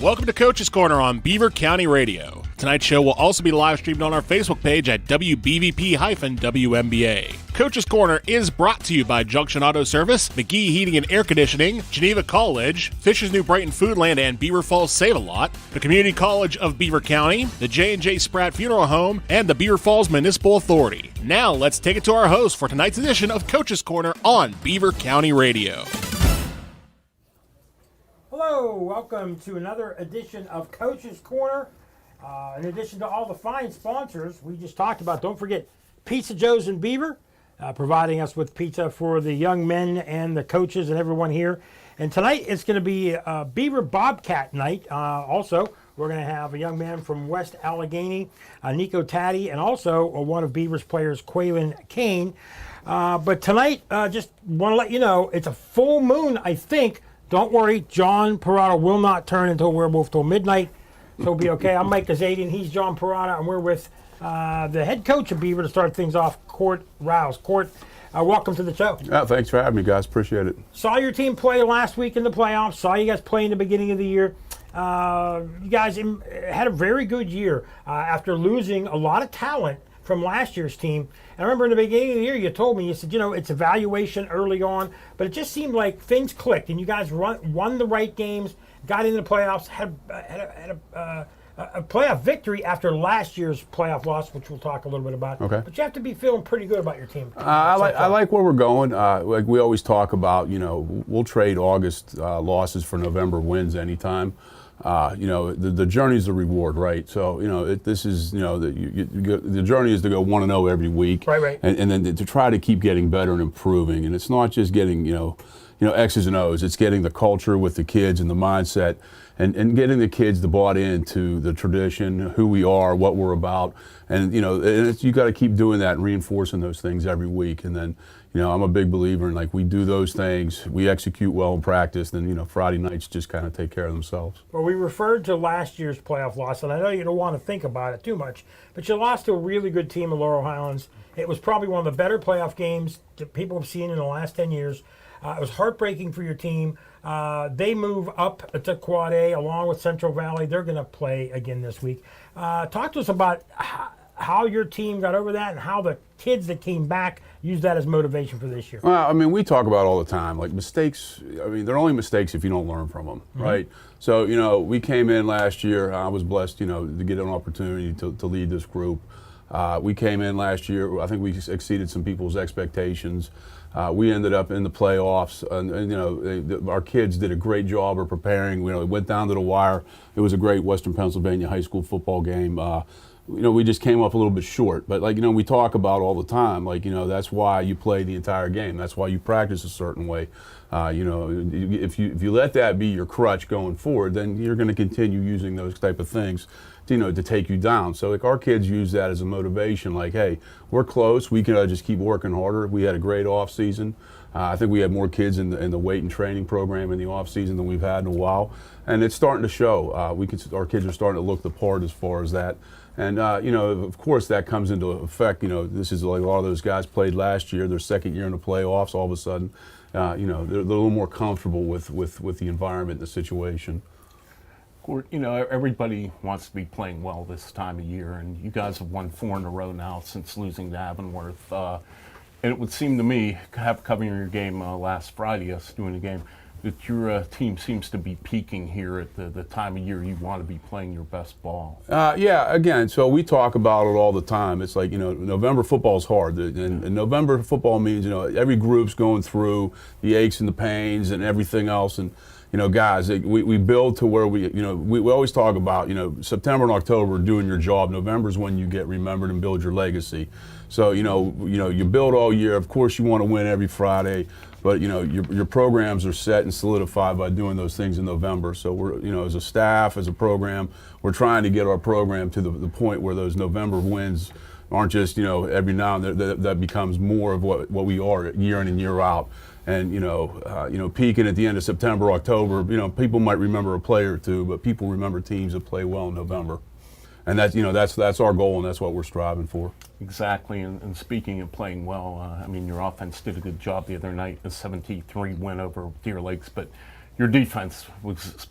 Welcome to Coach's Corner on Beaver County Radio. Tonight's show will also be live streamed on our Facebook page at WBVP-WMBA. Coach's Corner is brought to you by Junction Auto Service, McGee Heating and Air Conditioning, Geneva College, Fishers New Brighton Foodland and Beaver Falls Save-A-Lot, the Community College of Beaver County, the J&J Spratt Funeral Home, and the Beaver Falls Municipal Authority. Now let's take it to our host for tonight's edition of Coach's Corner on Beaver County Radio. Hello, welcome to another edition of Coach's Corner. In addition to all the fine sponsors we just talked about, don't forget Pizza Joe's in Beaver, providing us with pizza for the young men and the coaches and everyone here. And tonight it's going to be Beaver Bobcat night. Also, we're going to have a young man from West Allegheny, Nico Taddy, and also one of Beaver's players, Quaylen Kane. But tonight, just want to let you know, it's a full moon, I think. Don't worry, John Perrotto will not turn into a werewolf till midnight, so it'll be okay. I'm Mike Azadian, he's John Perrotto, and we're with the head coach of Beaver to start things off, Cort Rowse. Cort, welcome to the show. Thanks for having me, guys. Appreciate it. Saw your team play last week in the playoffs. Saw you guys play in the beginning of the year. You guys had a very good year after losing a lot of talent from last year's team. And I remember in the beginning of the year, you told me, you said, it's evaluation early on, but it just seemed like things clicked, and you guys won the right games, got into the playoffs, had a playoff victory after last year's playoff loss, which we'll talk a little bit about. Okay. But you have to be feeling pretty good about your team. I like where we're going. Like we always talk about, we'll trade August losses for November wins anytime. The journey's the reward, right? So, this is, the journey is to go 1-0 every week. Right. And then to try to keep getting better and improving. And it's not just getting, X's and O's. It's getting the culture with the kids and the mindset and getting the kids to bought into the tradition, who we are, what we're about. And, you got to keep doing that and reinforcing those things every week. And then, I'm a big believer in, we do those things, we execute well in practice, then, Friday nights just kind of take care of themselves. Well, we referred to last year's playoff loss, and I know you don't want to think about it too much, but you lost to a really good team of Laurel Highlands. It was probably one of the better playoff games that people have seen in the last 10 years. It was heartbreaking for your team. They move up to Quad A along with Central Valley. They're going to play again this week. Talk to us about how your team got over that and how the kids that came back use that as motivation for this year. Well, we talk about all the time, mistakes, they're only mistakes if you don't learn from them, right? So, we came in last year, I was blessed, to get an opportunity to lead this group. We came in last year, I think we exceeded some people's expectations. We ended up in the playoffs, and our kids did a great job of preparing. We went down to the wire. It was a great Western Pennsylvania high school football game. We just came up a little bit short, but we talk about all the time, that's why you play the entire game. That's why you practice a certain way. If you let that be your crutch going forward, then you're going to continue using those type of things, to take you down. So our kids use that as a motivation, hey, we're close. We can just keep working harder. We had a great off season. I think we had more kids in the weight and training program in the off season than we've had in a while, and it's starting to show. Our kids are starting to look the part as far as that. And, of course, that comes into effect. This is like a lot of those guys played last year, their second year in the playoffs. All of a sudden, they're a little more comfortable with the environment, the situation. Everybody wants to be playing well this time of year, and you guys have won 4 in a row now since losing to Avonworth. And it would seem to me, covering your game last Friday, us doing the game, that your team seems to be peaking here at the time of year you want to be playing your best ball. Yeah, again, so we talk about it all the time. It's November football's hard. And November football means, every group's going through the aches and the pains and everything else. And, guys, we build to where we always talk about, September and October doing your job. November's when you get remembered and build your legacy. So, you build all year. Of course, you want to win every Friday. But your programs are set and solidified by doing those things in November. So we're as a staff, as a program, we're trying to get our program to the point where those November wins aren't just every now and then. That becomes more of what we are year in and year out. And peaking at the end of September, October. People might remember a player or two, but people remember teams that play well in November. And that's our goal, and that's what we're striving for. Exactly, and speaking of playing well, your offense did a good job the other night, a 17-3 win over Deer Lakes, but your defense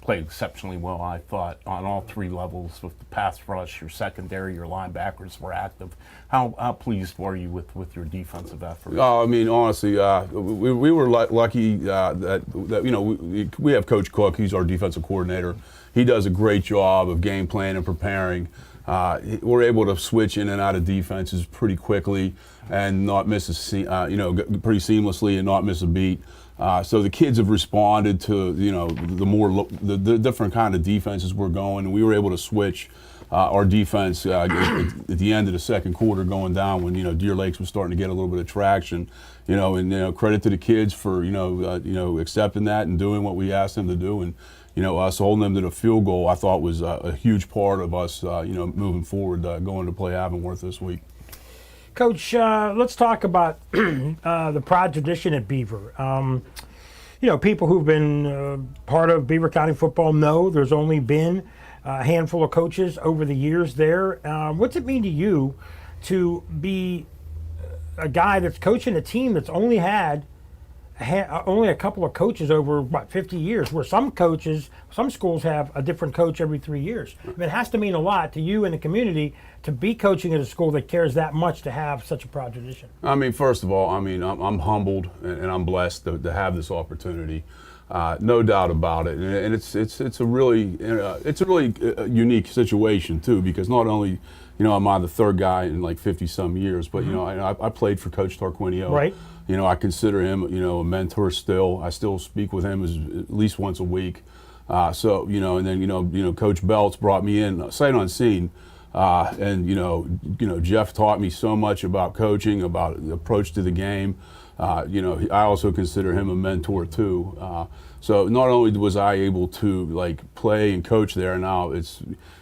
played exceptionally well, I thought, on all three levels with the pass rush, your secondary, your linebackers were active. How pleased were you with your defensive effort? Oh, I mean, honestly, we were lucky that we have Coach Cook. He's our defensive coordinator. He does a great job of game planning and preparing. We're able to switch in and out of defenses pretty quickly and not miss pretty seamlessly and not miss a beat. So the kids have responded to the different kind of defenses we're going, and we were able to switch our defense at the end of the second quarter going down when Deer Lakes was starting to get a little bit of traction. And credit to the kids for accepting that and doing what we asked them to do, and us holding them to the field goal, I thought was a huge part of us moving forward going to play Avonworth this week. Coach, let's talk about the proud tradition at Beaver. People who've been part of Beaver County football know there's only been a handful of coaches over the years there. What's it mean to you to be a guy that's coaching a team that's only had only a couple of coaches over 50 years, where some schools have a different coach every 3 years? I mean, it has to mean a lot to you and the community to be coaching at a school that cares that much to have such a proud tradition. I mean, first of all, I'm humbled and I'm blessed to have this opportunity. No doubt about it, and it's a really unique situation too, because not only am I the third guy in like 50-some years, but I played for Coach Tarquinio. Right. I consider him a mentor still. I still speak with him at least once a week. And then Coach Belts brought me in sight unseen, and Jeff taught me so much about coaching, about the approach to the game. I also consider him a mentor too. So not only was I able to play and coach there, now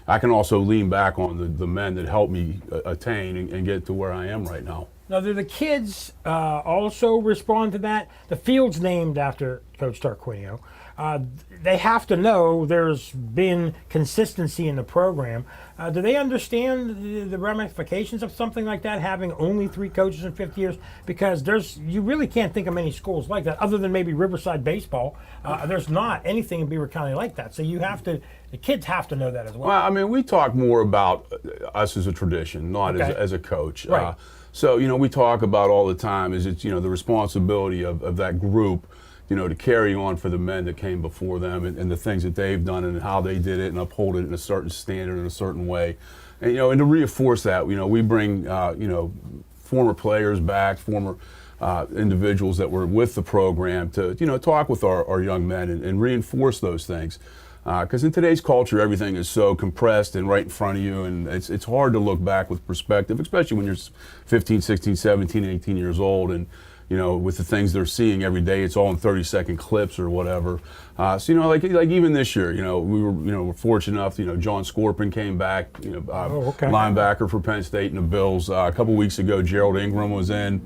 I can also lean back on the men that helped me attain and get to where I am right now. Now, do the kids also respond to that? The field's named after Coach Tarquinio. They have to know there's been consistency in the program. Do they understand the ramifications of something like that, having only 3 coaches in 50 years? Because you really can't think of many schools like that, other than maybe Riverside baseball. There's not anything in Beaver County like that. So the kids have to know that as well. Well, I mean, we talk more about us as a tradition, not as a coach. Right. So we talk about all the time is it's the responsibility of that group, to carry on for the men that came before them and the things that they've done and how they did it and uphold it in a certain standard in a certain way, and to reinforce that, we bring former players back, former individuals that were with the program to talk with our young men and reinforce those things. Because in today's culture, everything is so compressed and right in front of you, and it's hard to look back with perspective, especially when you're 15, 16, 17, 18 years old, and with the things they're seeing every day, it's all in 30-second clips or whatever. So like even this year, we were fortunate enough. John Scorpion came back, linebacker for Penn State and the Bills. A couple weeks ago, Gerald Ingram was in.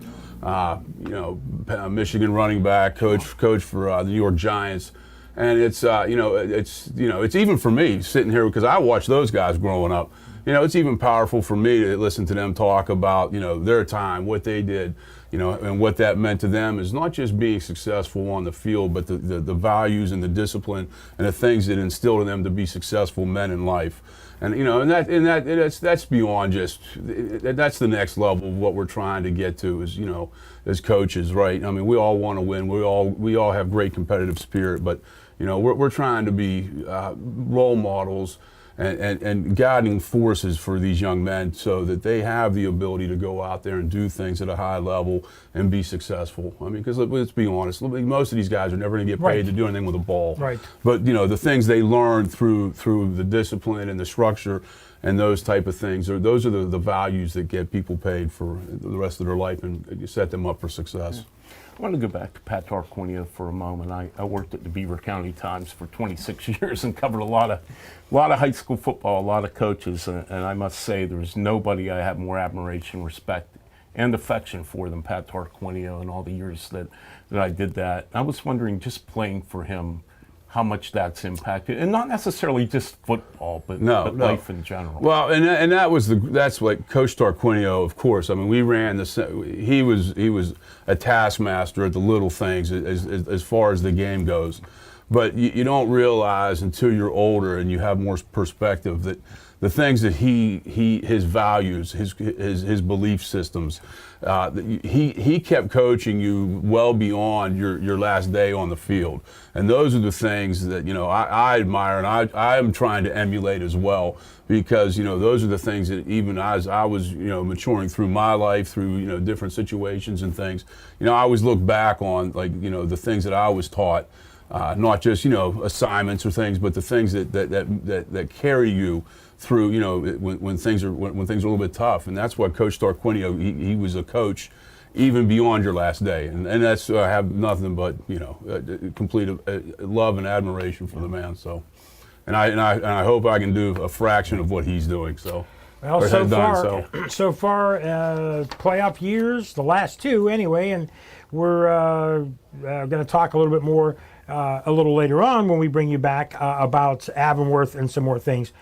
Michigan running back, coach for the New York Giants. And it's even for me sitting here, because I watched those guys growing up. It's even powerful for me to listen to them talk about their time, what they did, and what that meant to them is not just being successful on the field, but the values and the discipline and the things that instilled in them to be successful men in life. And that's beyond just, that's the next level of what we're trying to get to as coaches, right? I mean, we all want to win. We all have great competitive spirit, but we're trying to be role models and guiding forces for these young men so that they have the ability to go out there and do things at a high level and be successful. I mean, because let's be honest, most of these guys are never going to get paid to do anything with a ball. Right. But the things they learn through the discipline and the structure and those type of things, those are the values that get people paid for the rest of their life and set them up for success. Yeah. I want to go back to Pat Tarquinio for a moment. I worked at the Beaver County Times for 26 years and covered a lot of high school football, a lot of coaches, and I must say there's nobody I have more admiration, respect, and affection for than Pat Tarquinio in all the years that I did that. I was wondering, just playing for him, how much that's impacted, and not necessarily just football, but life in general. Well, and that's like Coach Tarquinio, of course. I mean, we ran he was a taskmaster at the little things as far as the game goes. But you don't realize until you're older and you have more perspective that the things that his values, his belief systems, he kept coaching you well beyond your last day on the field. And those are the things that, I admire, and I am trying to emulate as well, because, those are the things that even as I was, maturing through my life, through, different situations and things, I always look back on, like, the things that I was taught. Not just assignments or things, but the things that carry you through when things are a little bit tough. And that's what Coach Starquinio, he was a coach even beyond your last day, and that's I have nothing but complete love and admiration for the man. So, and I hope I can do a fraction of what he's doing. So. Well, so far, playoff years, the last two anyway, and we're going to talk a little bit more a little later on when we bring you back about Avonworth and some more things.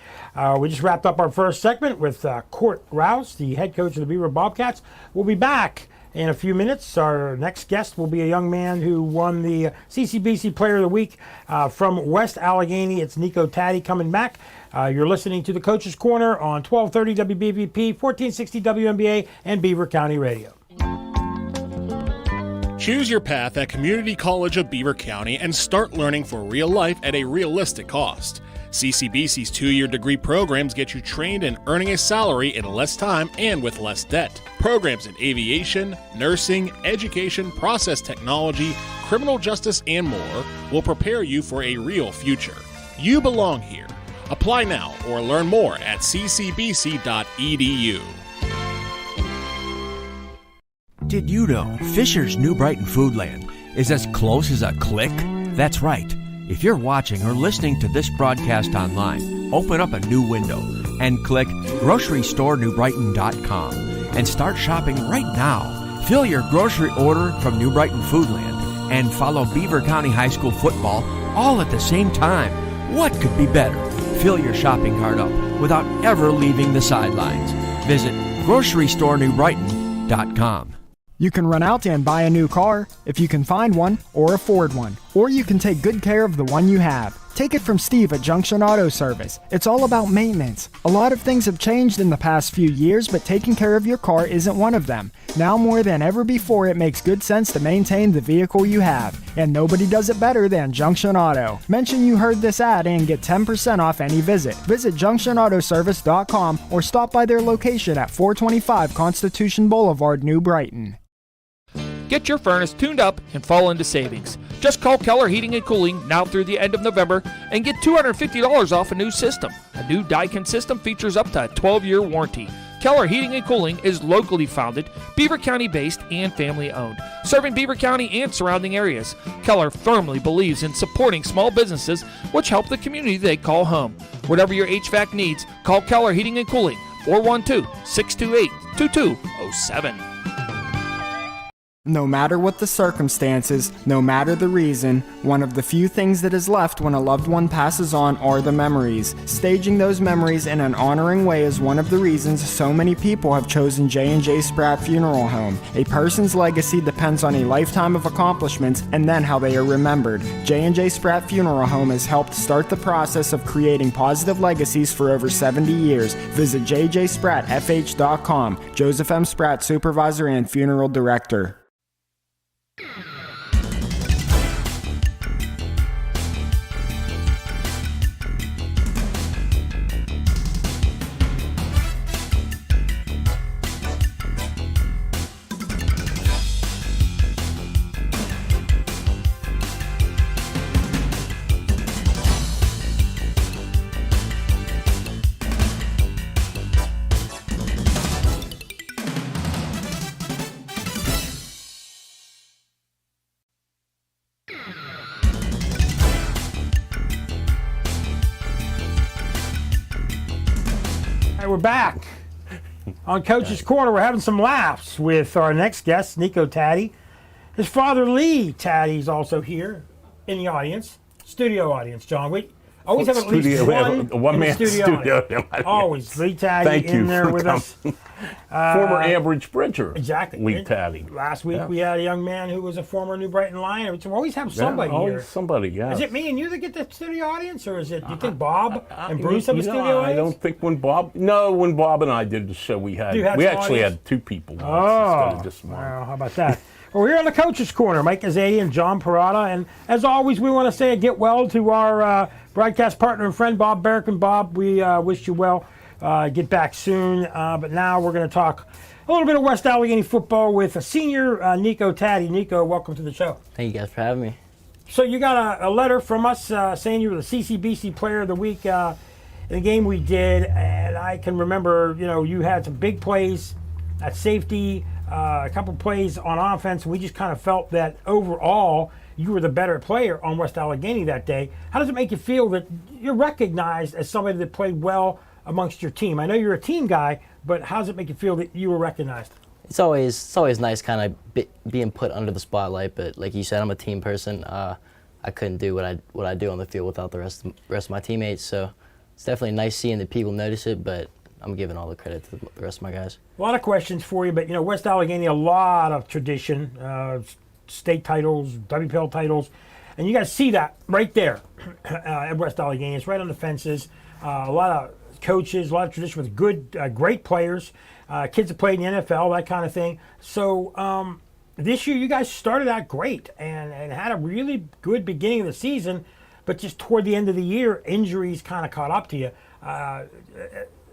We just wrapped up our first segment with Cort Rowse, the head coach of the Beaver Bobcats. We'll be back in a few minutes. Our next guest will be a young man who won the CCBC Player of the Week from West Allegheny. It's Nico Taddy coming back. You're listening to the Coach's Corner on 1230 WBVP, 1460 WNBA, and Beaver County Radio. Choose your path at Community College of Beaver County and start learning for real life at a realistic cost. CCBC's 2-year degree programs get you trained and earning a salary in less time and with less debt. Programs in aviation, nursing, education, process technology, criminal justice, and more will prepare you for a real future. You belong here. Apply now or learn more at ccbc.edu. Did you know Fisher's New Brighton Foodland is as close as a click? That's right. If you're watching or listening to this broadcast online, open up a new window and click GroceryStoreNewBrighton.com and start shopping right now. Fill your grocery order from New Brighton Foodland and follow Beaver County High School football all at the same time. What could be better? Fill your shopping cart up without ever leaving the sidelines. Visit GroceryStoreNewBrighton.com. You can run out and buy a new car if you can find one or afford one, or you can take good care of the one you have. Take it from Steve at Junction Auto Service. It's all about maintenance. A lot of things have changed in the past few years, but taking care of your car isn't one of them. Now more than ever before, it makes good sense to maintain the vehicle you have, and nobody does it better than Junction Auto. Mention you heard this ad and get 10% off any visit. Visit junctionautoservice.com or stop by their location at 425 Constitution Boulevard, New Brighton. Get your furnace tuned up and fall into savings. Just call Keller Heating and Cooling now through the end of November and get $250 off a new system. A new Daikin system features up to a 12-year warranty. Keller Heating and Cooling is locally founded, Beaver County based, and family owned, serving Beaver County and surrounding areas. Keller firmly believes in supporting small businesses which help the community they call home. Whatever your HVAC needs, call Keller Heating and Cooling, 412-628-2207. No matter what the circumstances, no matter the reason, one of the few things that is left when a loved one passes on are the memories. Staging those memories in an honoring way is one of the reasons so many people have chosen J&J Spratt Funeral Home. A person's legacy depends on a lifetime of accomplishments and then how they are remembered. J&J Spratt Funeral Home has helped start the process of creating positive legacies for over 70 years. Visit jjsprattfh.com. Joseph M. Spratt, Supervisor and Funeral Director. We're back on Coach's Corner. We're having some laughs with our next guest, Nico Taddy. His father, Lee Taddy, is also here in the audience, studio audience, John. Always have at least one man studio. Always. Lee Taddy Thank in you there for with us. Former Average Bridger. Exactly. Lee Taddy. Last week we had a young man who was a former New Brighton Lion. So we always have somebody here. Always somebody, yeah. Is it me and you that get the studio audience, or is it, do you think Bob and Bruce have a studio audience? I don't think when Bob and I did the show, we actually had two people. Oh, instead of just one. well, how about that? Well, we're here on the Coach's Corner. Mike Azadian and John Perrotto. And as always, we want to say a get well to our broadcast partner and friend, Bob Barrick. Bob, we wish you well. Get back soon. But now we're going to talk a little bit of West Allegheny football with a senior Nico Taddy. Nico, welcome to the show. Thank you guys for having me. So you got a letter from us saying you were the CCBC Player of the Week in the game we did. And I can remember, you had some big plays at safety, a couple plays on offense. We just kind of felt that overall you were the better player on West Allegheny that day. How does it make you feel that you're recognized as somebody that played well amongst your team? I know you're a team guy, but how does it make you feel that you were recognized? It's always nice kind of being put under the spotlight, but like you said, I'm a team person. I couldn't do what I do on the field without the rest of my teammates, so it's definitely nice seeing that people notice it, but I'm giving all the credit to the rest of my guys. A lot of questions for you, but West Allegheny, a lot of tradition, state titles, WPL titles, and you guys see that right there at West Allegheny. It's right on the fences. A lot of coaches, a lot of tradition with good, great players, kids that played in the NFL, that kind of thing. So this year you guys started out great and had a really good beginning of the season, but just toward the end of the year, injuries kind of caught up to you.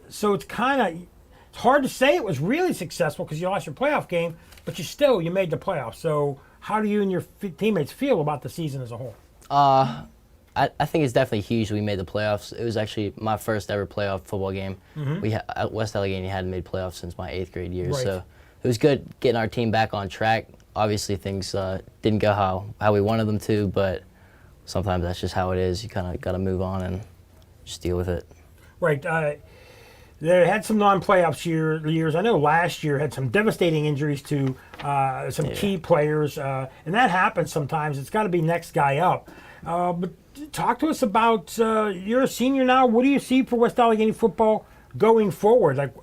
So it's hard to say it was really successful because you lost your playoff game, but you made the playoffs. So how do you and your teammates feel about the season as a whole? I think it's definitely huge we made the playoffs. It was actually my first ever playoff football game. Mm-hmm. West Allegheny hadn't made playoffs since my 8th grade year, so it was good getting our team back on track. Obviously things didn't go how we wanted them to, but sometimes that's just how it is. You kind of got to move on and just deal with it. Right. They had some non-playoffs years. I know last year had some devastating injuries to some key players, and that happens sometimes. It's got to be next guy up. But talk to us about, you're a senior now. What do you see for West Allegheny football going forward? Like,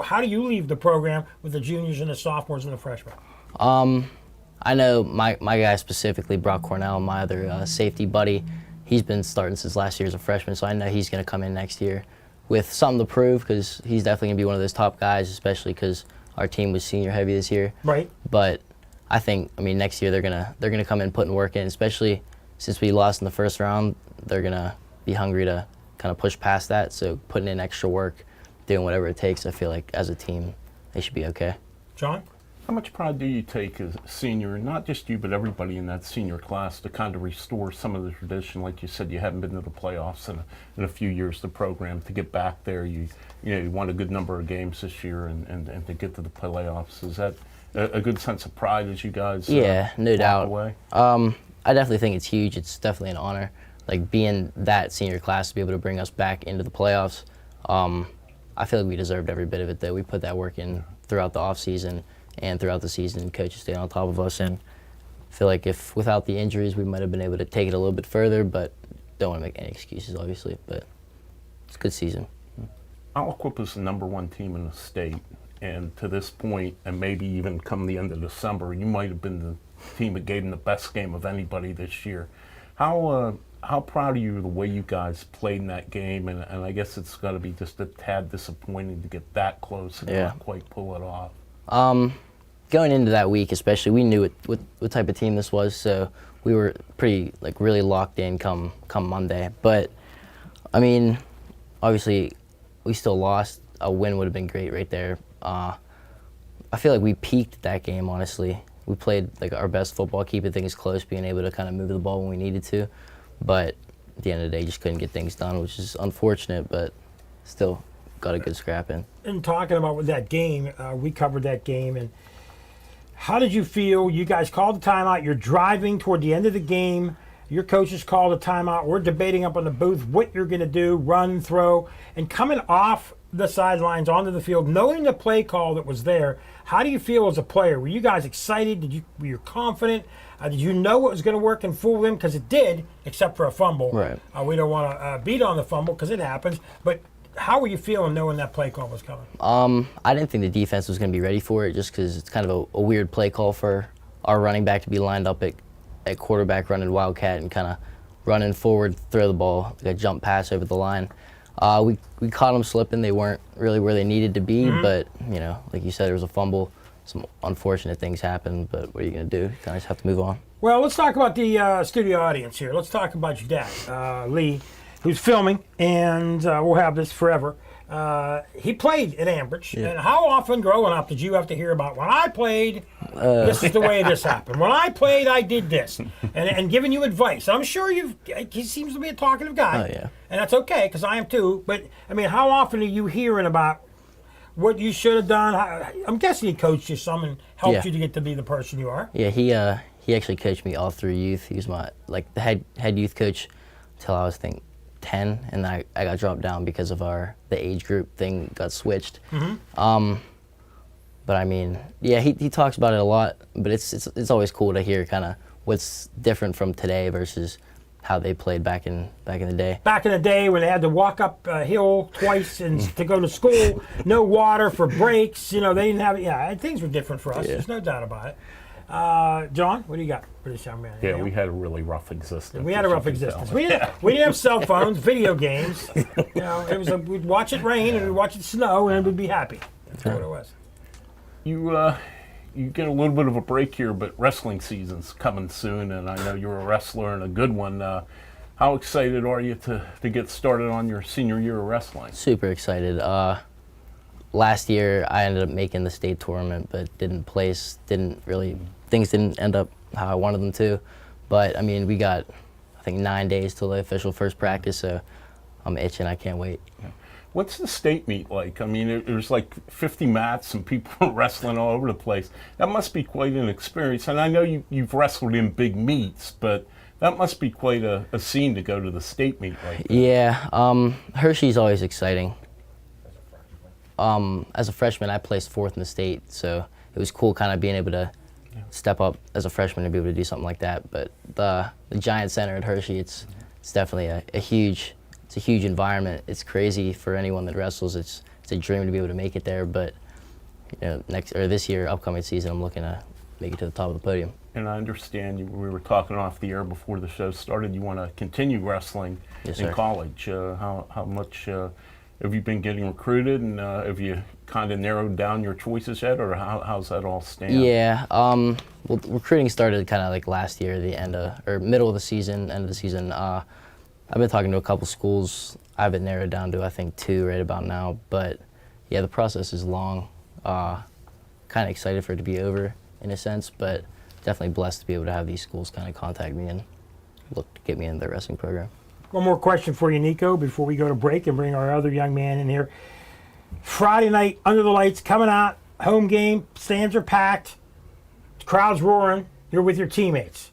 how do you leave the program with the juniors and the sophomores and the freshmen? I know my guy specifically, Brock Cornell, my other safety buddy, he's been starting since last year as a freshman, so I know he's going to come in next year with something to prove because he's definitely going to be one of those top guys, especially because our team was senior heavy this year. Right. But I think, next year they're gonna come in putting work in, especially since we lost in the first round. They're going to be hungry to kind of push past that, so putting in extra work, doing whatever it takes, I feel like as a team they should be okay. John? How much pride do you take as a senior, and not just you, but everybody in that senior class, to kind of restore some of the tradition? Like you said, you haven't been to the playoffs in a few years, the program. To get back there, you won a good number of games this year, and to get to the playoffs. Is that a good sense of pride as you guys no doubt. Away? I definitely think it's huge. It's definitely an honor. Like, being that senior class to be able to bring us back into the playoffs, I feel like we deserved every bit of it, though. We put that work in throughout the offseason and throughout the season. Coaches stayed on top of us, and I feel like if without the injuries we might have been able to take it a little bit further, but don't want to make any excuses, obviously. But it's a good season. Aliquip is the #1 team in the state, and to this point, and maybe even come the end of December, you might have been the team that gave them the best game of anybody this year. How proud are you of the way you guys played in that game? And I guess it's got to be just a tad disappointing to get that close and not quite pull it off. Going into that week especially, we knew what type of team this was, so we were pretty, really locked in come Monday. But, obviously, we still lost. A win would have been great right there. I feel like we peaked that game, honestly. We played our best football, keeping things close, being able to kind of move the ball when we needed to. But at the end of the day, just couldn't get things done, which is unfortunate, but still got a good scrap in. And talking about that game, we covered that game, and how did you feel? You guys called the timeout. You're driving toward the end of the game. Your coaches called a timeout. We're debating up on the booth what you're going to do, run, throw, and coming off the sidelines onto the field, knowing the play call that was there. How do you feel as a player? Were you guys excited? Were you confident? Did you know what was going to work and fool them? Because it did, except for a fumble. Right. We don't want to beat on the fumble because it happens. But how were you feeling knowing that play call was coming? I didn't think the defense was going to be ready for it just because it's kind of a weird play call for our running back to be lined up at quarterback running Wildcat and kind of running forward, throw the ball, like a jump pass over the line. We caught them slipping. They weren't really where they needed to be, but, like you said, there was a fumble. Some unfortunate things happened, but what are you going to do? You kind of just have to move on. Well, let's talk about the studio audience here. Let's talk about your dad, Lee, who's filming, and we'll have this forever. He played at Ambridge, and how often growing up did you have to hear about, when I played, this is the way this happened. When I played, I did this, and giving you advice. I'm sure he seems to be a talkative guy, and that's okay, because I am too, but, I mean, how often are you hearing about what you should have done? I'm guessing he coached you some and helped you to get to be the person you are. Yeah, he actually coached me all through youth. He was my the head youth coach until I was 10, and I got dropped down because of the age group thing got switched. But I mean, yeah, he talks about it a lot, but it's always cool to hear kind of what's different from today versus how they played back in the day. Back in the day when they had to walk up a hill twice and to go to school, no water for breaks, they didn't have things were different for us. There's no doubt about it. John, what do you got for this young man? Yeah, we had a really rough existence. We had a rough existence. We didn't have cell phones, video games. We'd watch it rain and we'd watch it snow and we'd be happy. That's what it was. You get a little bit of a break here, but wrestling season's coming soon, and I know you're a wrestler and a good one. How excited are you to get started on your senior year of wrestling? Super excited. Last year, I ended up making the state tournament, but didn't place. Things didn't end up how I wanted them to. But I mean, we got, I think, 9 days till the official first practice, so I'm itching. I can't wait. Yeah. What's the state meet like? I mean, there's like 50 mats and people wrestling all over the place. That must be quite an experience. And I know you've wrestled in big meets, but that must be quite a scene to go to the state meet like that. Yeah, Hershey's always exciting. As a freshman, I placed 4th in the state, so it was cool kind of being able to step up as a freshman and be able to do something like that. But the Giant Center at Hershey, it's definitely a huge environment. It's crazy for anyone that wrestles. It's a dream to be able to make it there. But this year, upcoming season, I'm looking to make it to the top of the podium. And I understand we were talking off the air before the show started. You want to continue wrestling in college. How much have you been getting recruited, and have you kind of narrowed down your choices yet, or how's that all stand? Yeah, well, recruiting started kind of like last year, middle of the season, end of the season. I've been talking to a couple schools. I have it narrowed down to, I think, 2 right about now. But yeah, the process is long. Kind of excited for it to be over in a sense, but definitely blessed to be able to have these schools kind of contact me and look to get me into their wrestling program. One more question for you, Nico, before we go to break and bring our other young man in here. Friday night, under the lights, coming out, home game, stands are packed, crowd's roaring, you're with your teammates.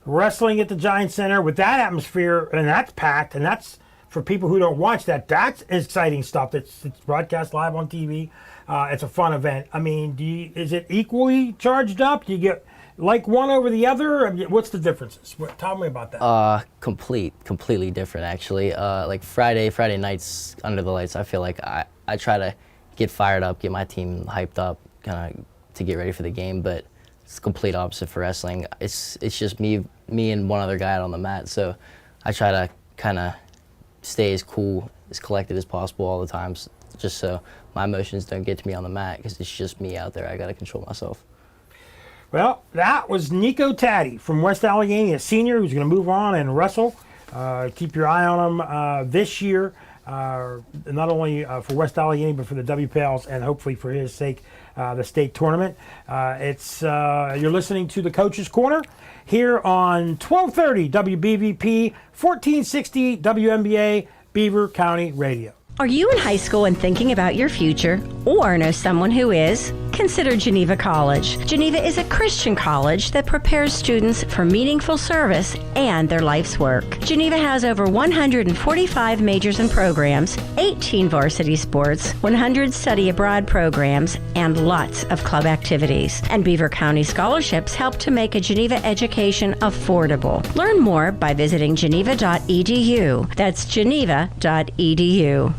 Wrestling at the Giant Center with that atmosphere, and that's packed, and that's, for people who don't watch that, that's exciting stuff. It's broadcast live on TV. It's a fun event. I mean, is it equally charged up? Do you get like one over the other? What's the differences? Tell me about that. Completely different, actually. Like Friday nights under the lights, I feel like I try to get fired up, get my team hyped up, kind of to get ready for the game, but it's the complete opposite for wrestling. It's just me and one other guy out on the mat, so I try to kind of stay as cool, as collected as possible all the time, just so my emotions don't get to me on the mat, because it's just me out there. I got to control myself. Well, that was Nico Taddy from West Allegheny, a senior who's going to move on and wrestle. Keep your eye on him this year, not only for West Allegheny, but for the WPLs, and hopefully for his sake, the state tournament. You're listening to the Coach's Corner here on 1230 WBVP, 1460 WNBA, Beaver County Radio. Are you in high school and thinking about your future, or know someone who is? Consider Geneva College. Geneva is a Christian college that prepares students for meaningful service and their life's work. Geneva has over 145 majors and programs, 18 varsity sports, 100 study abroad programs, and lots of club activities. And Beaver County scholarships help to make a Geneva education affordable. Learn more by visiting geneva.edu. That's geneva.edu.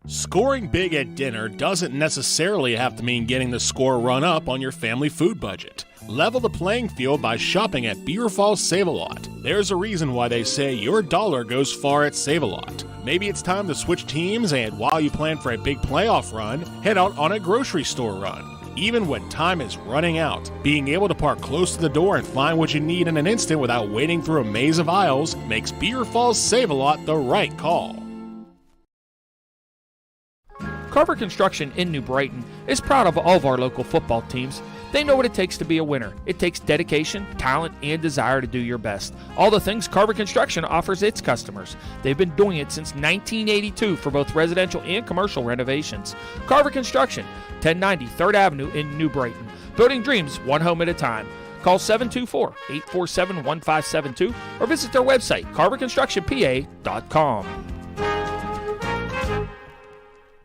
Scoring big at dinner doesn't necessarily have to mean getting the score run up on your family food budget. Level the playing field by shopping at Beaver Falls Save-A-Lot. There's a reason why they say your dollar goes far at Save-A-Lot. Maybe it's time to switch teams, and while you plan for a big playoff run, head out on a grocery store run. Even when time is running out, being able to park close to the door and find what you need in an instant without wading through a maze of aisles makes Beaver Falls Save-A-Lot the right call. Carver Construction in New Brighton is proud of all of our local football teams. They know what it takes to be a winner. It takes dedication, talent, and desire to do your best. All the things Carver Construction offers its customers. They've been doing it since 1982 for both residential and commercial renovations. Carver Construction, 1090 3rd Avenue in New Brighton. Building dreams one home at a time. Call 724-847-1572 or visit their website, carverconstructionpa.com.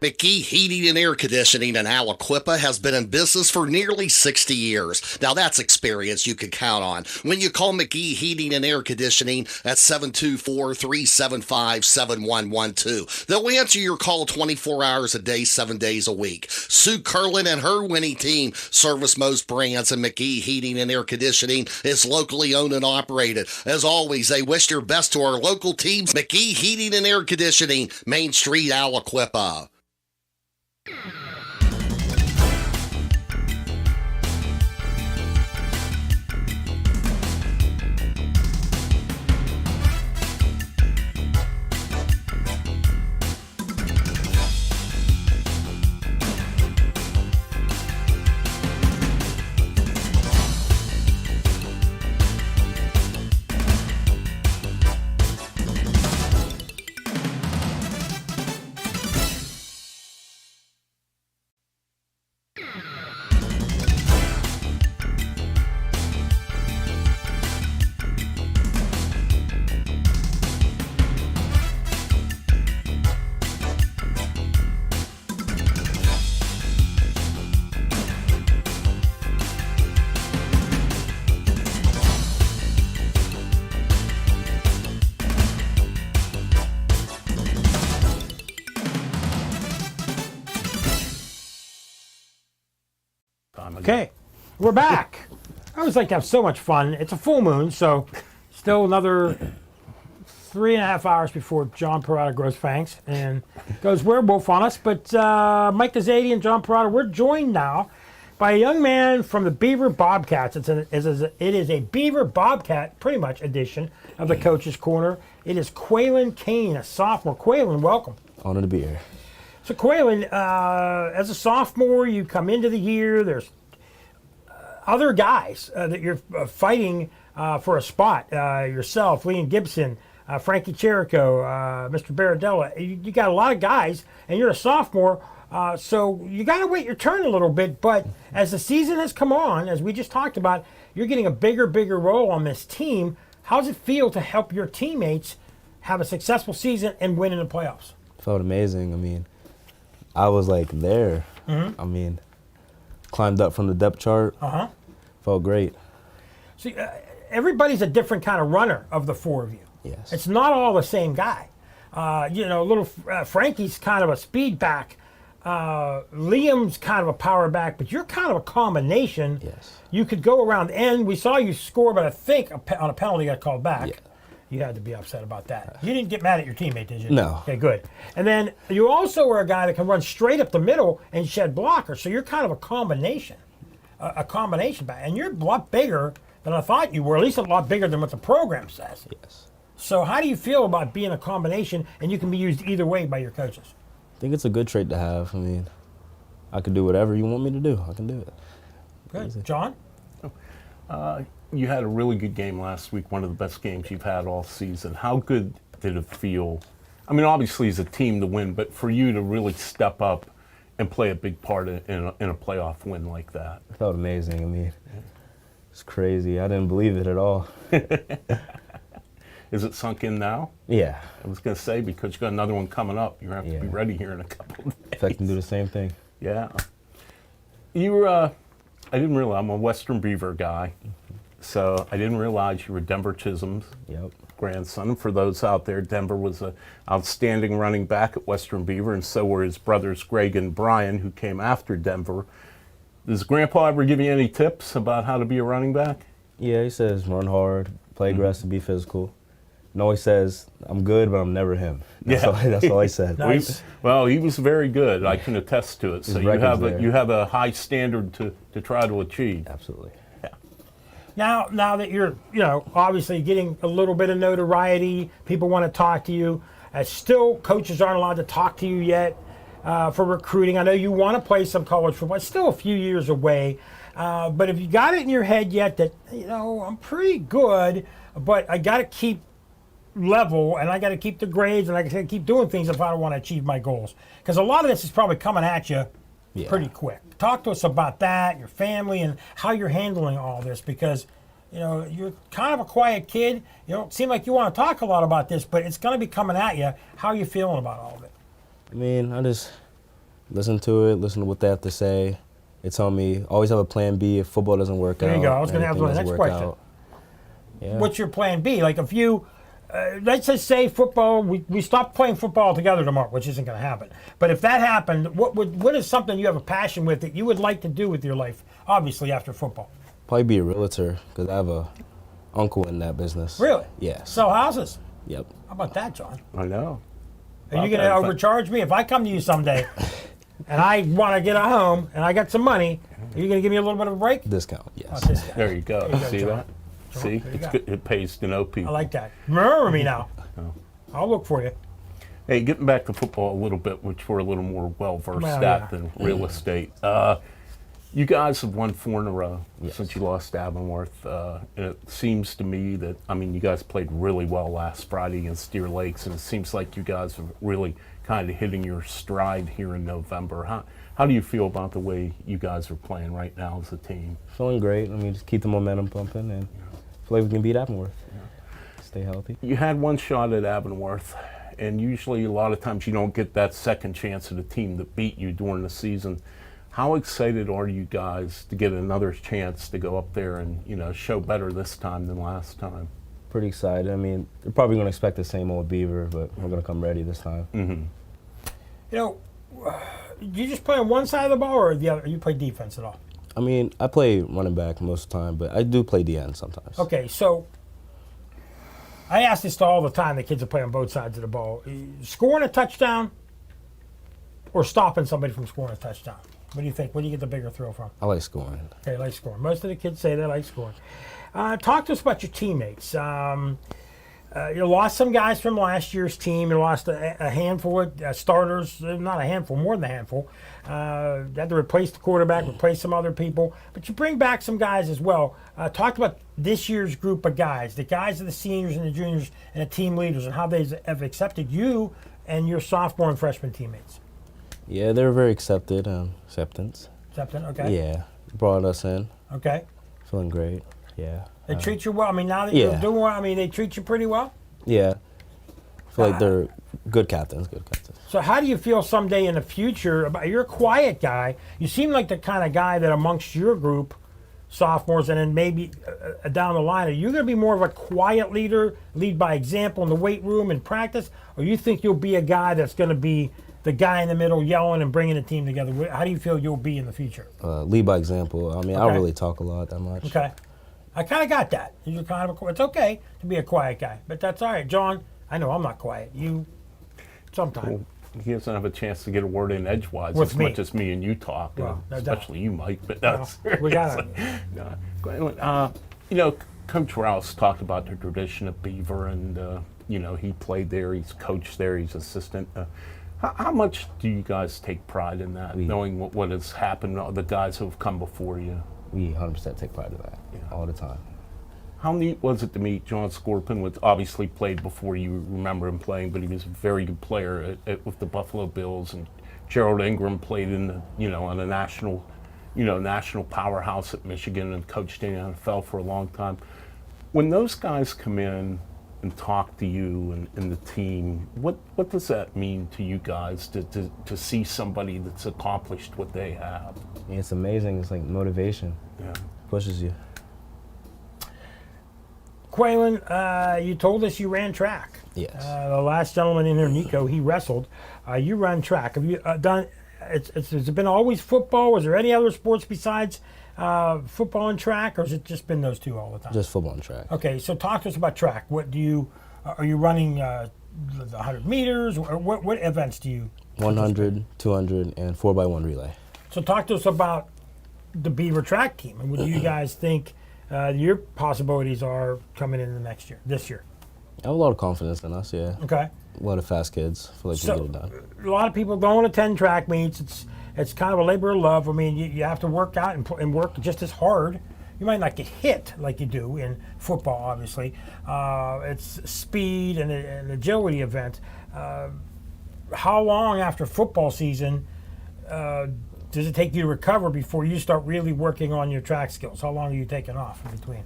McGee Heating and Air Conditioning in Aliquippa has been in business for nearly 60 years. Now that's experience you can count on when you call McGee Heating and Air Conditioning at 724-375-7112. They'll answer your call 24 hours a day, 7 days a week. Sue Curlin and her winning team service most brands, and McGee Heating and Air Conditioning is locally owned and operated. As always, they wish their best to our local teams. McGee Heating and Air Conditioning, Main Street, Aliquippa. Okay, we're back. I always like to have so much fun. It's a full moon, so still another 3.5 hours before John Perrotto grows fangs and goes werewolf on us. But Mike Azadian, John Perrotto, we're joined now by a young man from the Beaver Bobcats. It is a Beaver Bobcat, pretty much, edition of the Coach's Corner. It is Quaylen Kane, a sophomore. Quaylen, welcome. Honored to be here. So Quaylen, as a sophomore, you come into the year, there's other guys that you're fighting for a spot. Yourself, Liam Gibson, Frankie Cherico, Mr. Baradella. You got a lot of guys, and you're a sophomore, so you got to wait your turn a little bit. But as the season has come on, as we just talked about, you're getting a bigger role on this team. How does it feel to help your teammates have a successful season and win in the playoffs? Felt amazing. I mean, I was like there. Mm-hmm. I mean, climbed up from the depth chart. Felt great. See, everybody's a different kind of runner of the four of you. Yes. It's not all the same guy. Little Frankie's kind of a speed back. Liam's kind of a power back, but you're kind of a combination. Yes. You could go around the end. We saw you score, but I think on a penalty got called back. Yeah. You had to be upset about that. You didn't get mad at your teammate, did you? No. Okay, good. And then you also were a guy that can run straight up the middle and shed blockers. So you're kind of a combination back. And you're a lot bigger than I thought you were, at least a lot bigger than what the program says. Yes. So how do you feel about being a combination and you can be used either way by your coaches? I think it's a good trait to have. I mean, I can do whatever you want me to do. I can do it. Good. Easy. John? You had a really good game last week, one of the best games you've had all season. How good did it feel? I mean, obviously as a team to win, but for you to really step up and play a big part in a playoff win like that? It felt amazing. I mean, it's crazy. I didn't believe it at all. Is it sunk in now? Yeah. I was going to say, because you got another one coming up, you're going to have to be ready here in a couple of days. If I can do the same thing. Yeah. You were, I didn't realize, I'm a Western Beaver guy, so I didn't realize you were Denver Chisholm's grandson. And for those out there, Denver was an outstanding running back at Western Beaver, and so were his brothers Greg and Brian, who came after Denver. Does Grandpa ever give you any tips about how to be a running back? Yeah, he says run hard, play aggressive, be physical. No, he says, I'm good, but I'm never him. That's all he said. Nice. Well, he was very good. I can attest to it. So you have a high standard to try to achieve. Absolutely. Yeah. Now that you're, obviously getting a little bit of notoriety, people want to talk to you. Still, coaches aren't allowed to talk to you yet for recruiting. I know you want to play some college football. It's still a few years away. But if you got it in your head yet that, I'm pretty good, but I got to keep level, and I got to keep the grades, and I got to keep doing things if I don't want to achieve my goals. Because a lot of this is probably coming at you pretty quick. Talk to us about that, your family, and how you're handling all this. Because you're kind of a quiet kid. You don't seem like you want to talk a lot about this, but it's going to be coming at you. How are you feeling about all of it? I mean, I just listen to what they have to say. They tell me always have a plan B if football doesn't work out. There you go. I was going to ask the next question. Yeah. What's your plan B? Like if you let's just say football, we stop playing football together tomorrow, which isn't going to happen. But if that happened, what is something you have a passion with that you would like to do with your life, obviously, after football? Probably be a realtor, because I have a uncle in that business. Really? Yes. Sell houses? Yep. How about that, John? I know. Are you going to overcharge me? If I come to you someday and I want to get a home and I got some money, are you going to give me a little bit of a break? Discount, yes. Oh, discount. There you go. There you go, See John. that? See, it's good. It pays to know people. I like that. Remember me now. I'll look for you. Hey, getting back to football a little bit, which we're a little more well-versed at than real estate. You guys have won 4 in a row since you lost to Avonworth. And it seems to me that, you guys played really well last Friday against Deer Lakes, and it seems like you guys are really kind of hitting your stride here in November. How do you feel about the way you guys are playing right now as a team? Feeling great. Just keep the momentum pumping and feel like we can beat Avonworth. Stay healthy. You had one shot at Avonworth, and usually a lot of times you don't get that second chance at a team that beat you during the season. How excited are you guys to get another chance to go up there and show better this time than last time? Pretty excited. They're probably going to expect the same old Beaver, but we're going to come ready this time. Mm-hmm. Do you just play on one side of the ball or the other? You play defense at all? I play running back most of the time, but I do play DN sometimes. Okay, so I ask this to all the time. The kids that play on both sides of the ball. Scoring a touchdown or stopping somebody from scoring a touchdown? What do you think? Where do you get the bigger throw from? I like scoring. Okay, like scoring. Most of the kids say they like scoring. Talk to us about your teammates. You lost some guys from last year's team. You lost a handful of starters, not a handful, more than a handful. You had to replace the quarterback, replace some other people. But you bring back some guys as well. Talk about this year's group of guys, the guys of the seniors and the juniors and the team leaders, and how they have accepted you and your sophomore and freshman teammates. Yeah, they were very acceptance. Accepting, okay. Yeah, brought us in. Okay. Feeling great, yeah. They treat you well? Now that you're doing well, they treat you pretty well? Yeah. I feel like they're good captains. So how do you feel someday in the future about, you're a quiet guy. You seem like the kind of guy that amongst your group, sophomores, and then maybe down the line, are you going to be more of a quiet leader, lead by example in the weight room and practice, or you think you'll be a guy that's going to be the guy in the middle yelling and bringing the team together? How do you feel you'll be in the future? Lead by example. I don't really talk a lot that much. Okay. I kind of got that. You're kind of it's okay to be a quiet guy, but that's all right. John, I know I'm not quiet. You, sometimes. Well, he doesn't have a chance to get a word in edgewise With as me. much as me and you talk, Well, no especially doubt. you, Mike. But that's we got it. Coach Rowse talked about the tradition of Beaver, and he played there, he's coached there, he's assistant. How much do you guys take pride in that, knowing what has happened, the guys who have come before you? We 100% take pride in that all the time. How neat was it to meet John Scorpion, which obviously played before you remember him playing, but he was a very good player with the Buffalo Bills and Gerald Ingram played in the, on a national powerhouse at Michigan and coached in the NFL for a long time. When those guys come in and talk to you and the team, what does that mean to you guys to see somebody that's accomplished what they have? It's amazing. It's like motivation. Yeah. Pushes you. Quaylen, you told us you ran track. Yes. The last gentleman in here, Nico, he wrestled. You run track. Have you done? Has it been always football? Was there any other sports besides football and track, or has it just been those two all the time? Just football and track. Okay, so talk to us about track. What do you? Are you running the 100 meters? Or what events do you? 100, 200, and 4x1 relay. So talk to us about the Beaver track team, and what do you guys think your possibilities are coming in this year? I have a lot of confidence in us, yeah. Okay. A lot of fast kids. I feel like we can get it done. A lot of people don't attend track meets. It's kind of a labor of love. I mean, you have to work out and work just as hard. You might not get hit like you do in football, obviously. It's speed and an agility event. How long after football season does it take you to recover before you start really working on your track skills? How long are you taking off in between?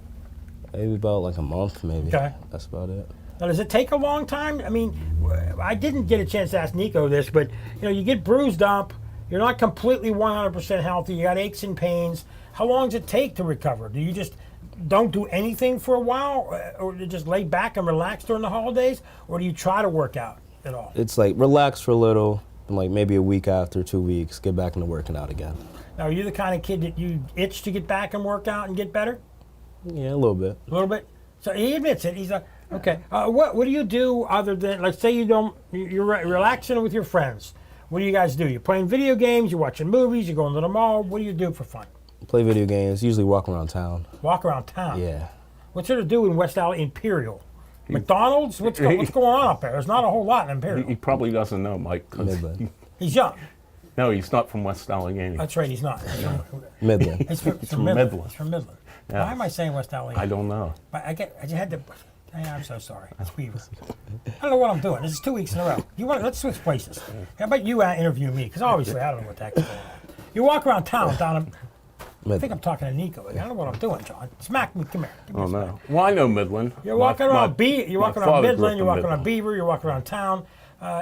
Maybe about like a month, maybe. Okay. That's about it. Now, does it take a long time? I mean, I didn't get a chance to ask Nico this, but you get bruised up. You're not completely 100% healthy. You got aches and pains. How long does it take to recover? Do you just don't do anything for a while, or do you just lay back and relax during the holidays, or do you try to work out at all? It's like relax for a little, and like maybe a week after, 2 weeks, get back into working out again. Now, are you the kind of kid that you itch to get back and work out and get better? Yeah, a little bit. A little bit? So he admits it. He's like, okay. What do you do other than, let's say you're relaxing with your friends. What do you guys do? You're playing video games, you're watching movies, you're going to the mall. What do you do for fun? Play video games, usually walk around town. Walk around town? Yeah. What's there to do in West Valley Imperial? McDonald's? What's going on up there? There's not a whole lot in Imperial. He probably doesn't know, Mike. Midland. He's young. No, he's not from West Allegheny. That's right, he's not. Midland. He's from Midland. He's from Midland. Yeah. Why am I saying West Allegheny? I don't know. But I just had to. I'm so sorry. It's Beaver. I don't know what I'm doing. This is 2 weeks in a row. Let's switch places. How about you interview me? Because obviously I don't know what the heck is going on. You walk around town down. I think I'm talking to Nico. I don't know what I'm doing, John. Smack me. Come here. Oh no. Well, I know Midland. You're walking around You're walking around Midland. You're walking around Midland. Beaver. You're walking around town.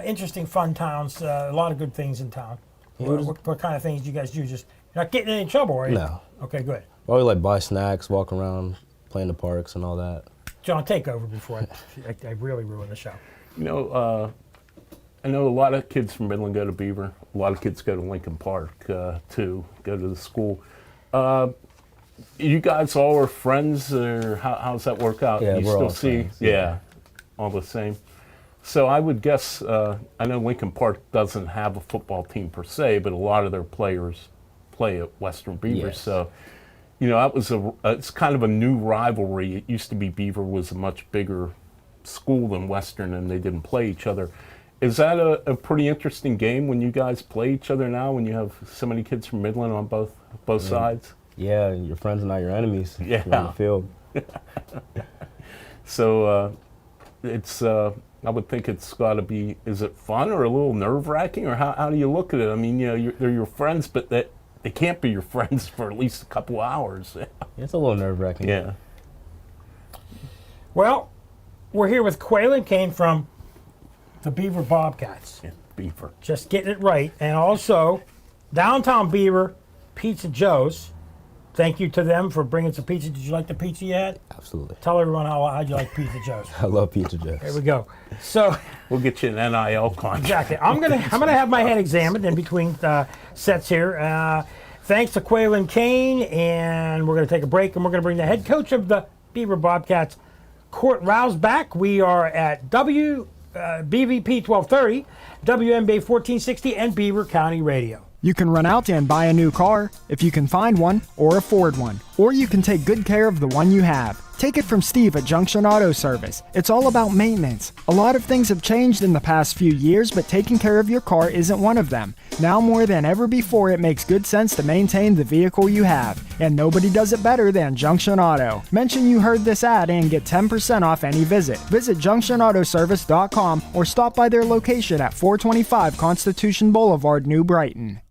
Interesting, fun towns. A lot of good things in town. What kind of things do you guys do? Just you're not getting in any trouble, are you? No. Okay, good. Probably like buy snacks, walk around, play in the parks and all that. John, take over before I really ruin the show. I know a lot of kids from Midland go to Beaver. A lot of kids go to Lincoln Park too. Go to the school. You guys all are friends, or how's that work out? Yeah, you we're still all see, friends. yeah, all the same. So I would guess, I know Lincoln Park doesn't have a football team per se, but a lot of their players play at Western Beaver. Yes. So, it's kind of a new rivalry. It used to be Beaver was a much bigger school than Western, and they didn't play each other. Is that a pretty interesting game when you guys play each other now, when you have so many kids from Midland on both sides? Yeah, your friends are not your enemies. Yeah. You're on the field. So it's I would think it's got to be, is it fun or a little nerve-wracking, or how do you look at it? I mean, they're your friends, but they can't be your friends for at least a couple hours. It's a little nerve-wracking. Yeah. Well, we're here with Quaylen Kane from the Beaver Bobcats. Yeah, Beaver. Just getting it right. And also, downtown Beaver, Pizza Joe's. Thank you to them for bringing some pizza. Did you like the pizza you had? Absolutely. Tell everyone how you like Pizza Joe's. I love Pizza Joe's. There we go. So We'll get you an NIL contract. exactly. I'm gonna have my head examined in between sets here. Thanks to Quaylen Kane, and we're gonna take a break, and we're gonna bring the head coach of the Beaver Bobcats, Cort Rowse, back. We are at BVP 1230, WMB 1460, and Beaver County Radio. You can run out and buy a new car if you can find one or afford one, or you can take good care of the one you have. Take it from Steve at Junction Auto Service. It's all about maintenance. A lot of things have changed in the past few years, but taking care of your car isn't one of them. Now more than ever before, it makes good sense to maintain the vehicle you have. And nobody does it better than Junction Auto. Mention you heard this ad and get 10% off any visit. Visit junctionautoservice.com or stop by their location at 425 Constitution Boulevard, New Brighton.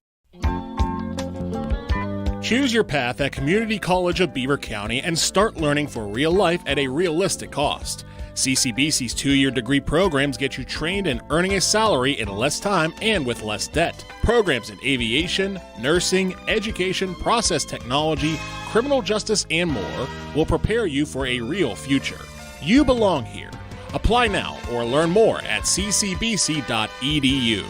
Choose your path at Community College of Beaver County and start learning for real life at a realistic cost. CCBC's 2-year degree programs get you trained and earning a salary in less time and with less debt. Programs in aviation, nursing, education, process technology, criminal justice, and more will prepare you for a real future. You belong here. Apply now or learn more at ccbc.edu.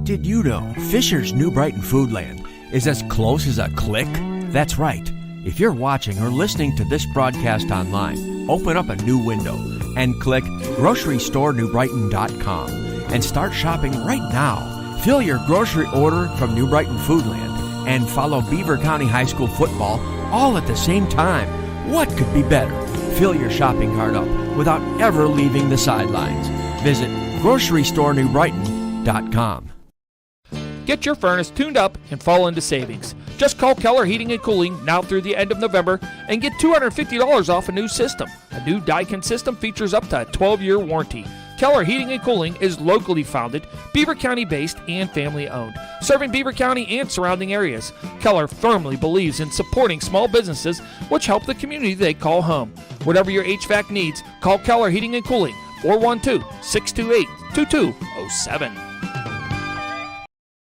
Did you know Fisher's New Brighton Foodland is as close as a click? That's right. If you're watching or listening to this broadcast online, open up a new window and click GroceryStoreNewBrighton.com and start shopping right now. Fill your grocery order from New Brighton Foodland and follow Beaver County High School football all at the same time. What could be better? Fill your shopping cart up without ever leaving the sidelines. Visit GroceryStoreNewBrighton.com. Get your furnace tuned up and fall into savings. Just call Keller Heating and Cooling now through the end of November and get $250 off a new system. A new Daikin system features up to a 12-year warranty. Keller Heating and Cooling is locally founded, Beaver County based, and family owned, serving Beaver County and surrounding areas. Keller firmly believes in supporting small businesses which help the community they call home. Whatever your HVAC needs, call Keller Heating and Cooling, 412-628-2207.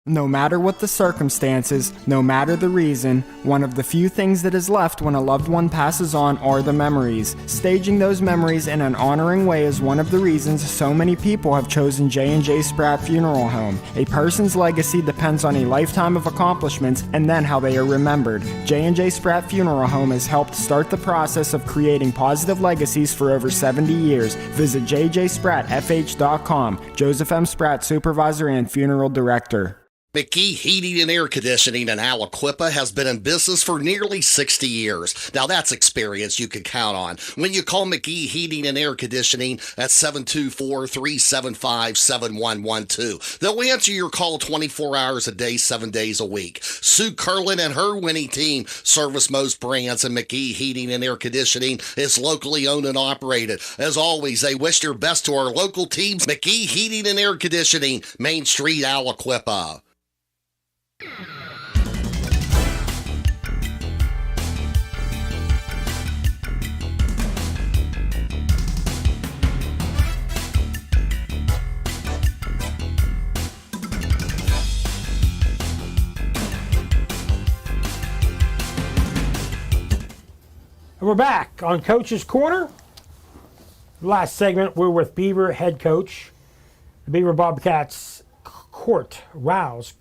No matter what the circumstances, no matter the reason, one of the few things that is left when a loved one passes on are the memories. Staging those memories in an honoring way is one of the reasons so many people have chosen J&J Spratt Funeral Home. A person's legacy depends on a lifetime of accomplishments and then how they are remembered. J&J Spratt Funeral Home has helped start the process of creating positive legacies for over 70 years. Visit jjsprattfh.com. Joseph M. Spratt, Supervisor and Funeral Director. McGee Heating and Air Conditioning in Aliquippa has been in business for nearly 60 years. Now that's experience you can count on when you call McGee Heating and Air Conditioning at 724-375-7112. They'll answer your call 24 hours a day, 7 days a week. Sue Curlin and her winning team service most brands, and McGee Heating and Air Conditioning is locally owned and operated. As always, they wish their best to our local teams. McGee Heating and Air Conditioning, Main Street, Aliquippa. And we're back on Coach's Corner. Last segment, we're with Beaver head coach, the Beaver Bobcats, Rowse.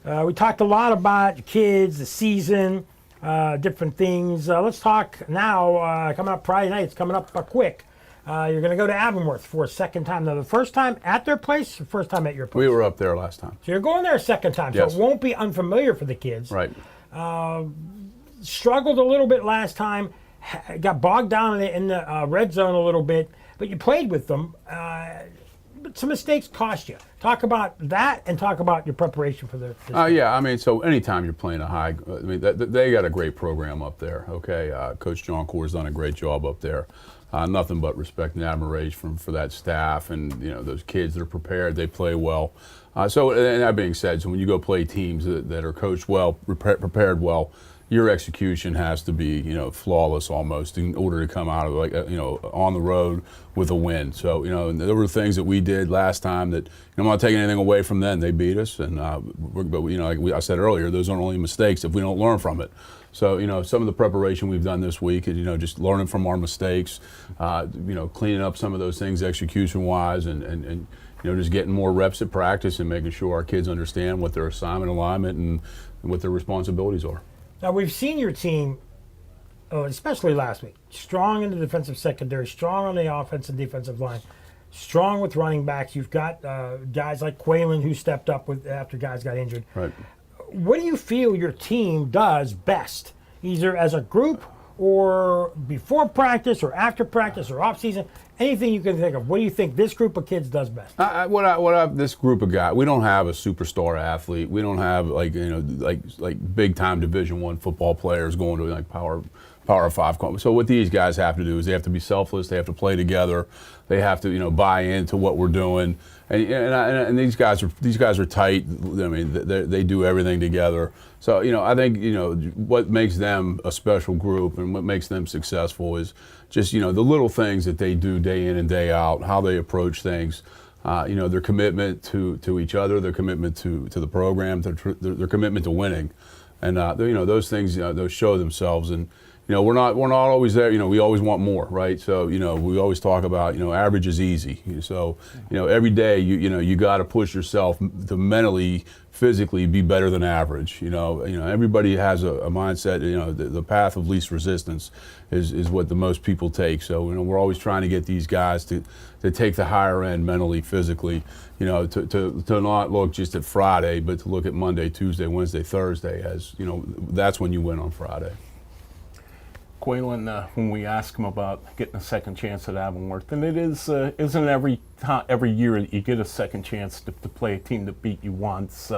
We talked a lot about the kids, the season, different things. Let's talk now, coming up Friday night. It's coming up quick. You're going to go to Avonworth for a second time. Now, the first time at their place or first time at your place? We were up there last time. So you're going there a second time, Yes. so it won't be unfamiliar for the kids. Right. Struggled a little bit last time, got bogged down in the red zone a little bit, but you played with them. But some mistakes cost you. Talk about that and talk about your preparation for the. Yeah, I mean, so anytime you're playing a high, I mean, they got a great program up there. Okay, Coach John Cort's done a great job up there. Nothing but respect and admiration for that staff and those kids that are prepared. They play well. So, and that being said, so when you go play teams that are coached well, prepared well, your execution has to be, flawless almost in order to come out of on the road with a win. So, and there were things that we did last time that I'm not taking anything away from them. They beat us, and but like I said earlier, those aren't only mistakes if we don't learn from it. So, some of the preparation we've done this week is, just learning from our mistakes, cleaning up some of those things execution-wise, and just getting more reps at practice and making sure our kids understand what their assignment, alignment, and what their responsibilities are. Now, we've seen your team, especially last week, strong in the defensive secondary, strong on the offensive and defensive line, strong with running backs. You've got guys like Quaylen who stepped up after guys got injured. Right. what do you feel your team does best, either as a group or before practice or after practice or off season? Anything you can think of. What do you think this group of kids does best? This group of guys, we don't have a superstar athlete. We don't have like big time Division I football players going to like Power 5. So what these guys have to do is they have to be selfless. They have to play together. They have to buy into what we're doing. And these guys are tight. I mean, they do everything together. So I think what makes them a special group and what makes them successful is just the little things that they do day in and day out, how they approach things. Their commitment to each other, their commitment to the program, their commitment to winning, and those things those show themselves. And we're not always there. We always want more, right? So we always talk about average is easy. So every day you got to push yourself to mentally, physically be better than average. Everybody has a mindset. The path of least resistance is what the most people take. So we're always trying to get these guys to take the higher end mentally, physically. To not look just at Friday, but to look at Monday, Tuesday, Wednesday, Thursday as that's when you win on Friday. Quaylen, when we ask him about getting a second chance at Avonworth, and it isn't every year that you get a second chance to play a team that beat you once.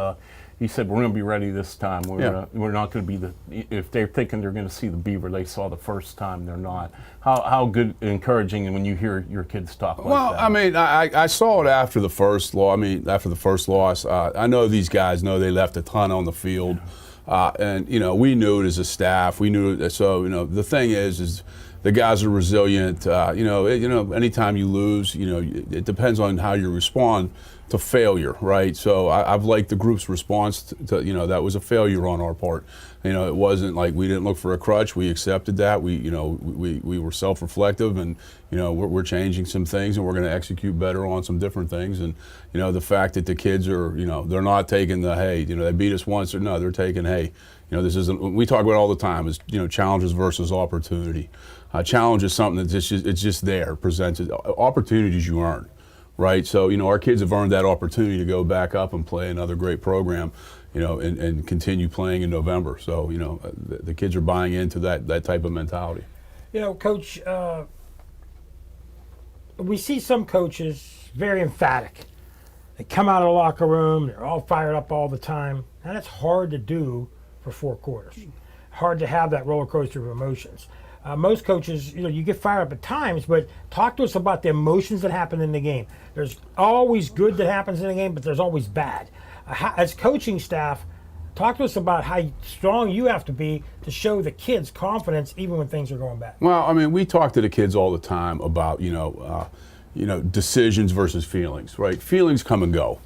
He said, we're going to be ready this time. We're not going to be if they're thinking they're going to see the Beaver they saw the first time, they're not. How good and encouraging when you hear your kids talk like that? Well, I mean, I saw it after the first loss. I know these guys know they left a ton on the field. And we knew it as a staff. We knew it. So the thing is the guys are resilient. Anytime you lose, it depends on how you respond to failure, right? So I've liked the group's response to that was a failure on our part. It wasn't like we didn't look for a crutch. We accepted that. We were self-reflective, and we're changing some things, and we're going to execute better on some different things. And the fact that the kids are they're not taking the hey they beat us once, or no, they're taking hey this isn't. We talk about all the time is challenges versus opportunity. Challenge is something that's it's just there presented. Opportunities you earn. Right, so our kids have earned that opportunity to go back up and play another great program, and continue playing in November. So the kids are buying into that type of mentality. Coach, we see some coaches very emphatic. They come out of the locker room, they're all fired up all the time, and that's hard to do for 4 quarters. Hard to have that roller coaster of emotions. Most coaches, you get fired up at times, but talk to us about the emotions that happen in the game. There's always good that happens in the game, but there's always bad. As coaching staff, talk to us about how strong you have to be to show the kids confidence even when things are going bad. Well, I mean, we talk to the kids all the time about, decisions versus feelings, right? Feelings come and go.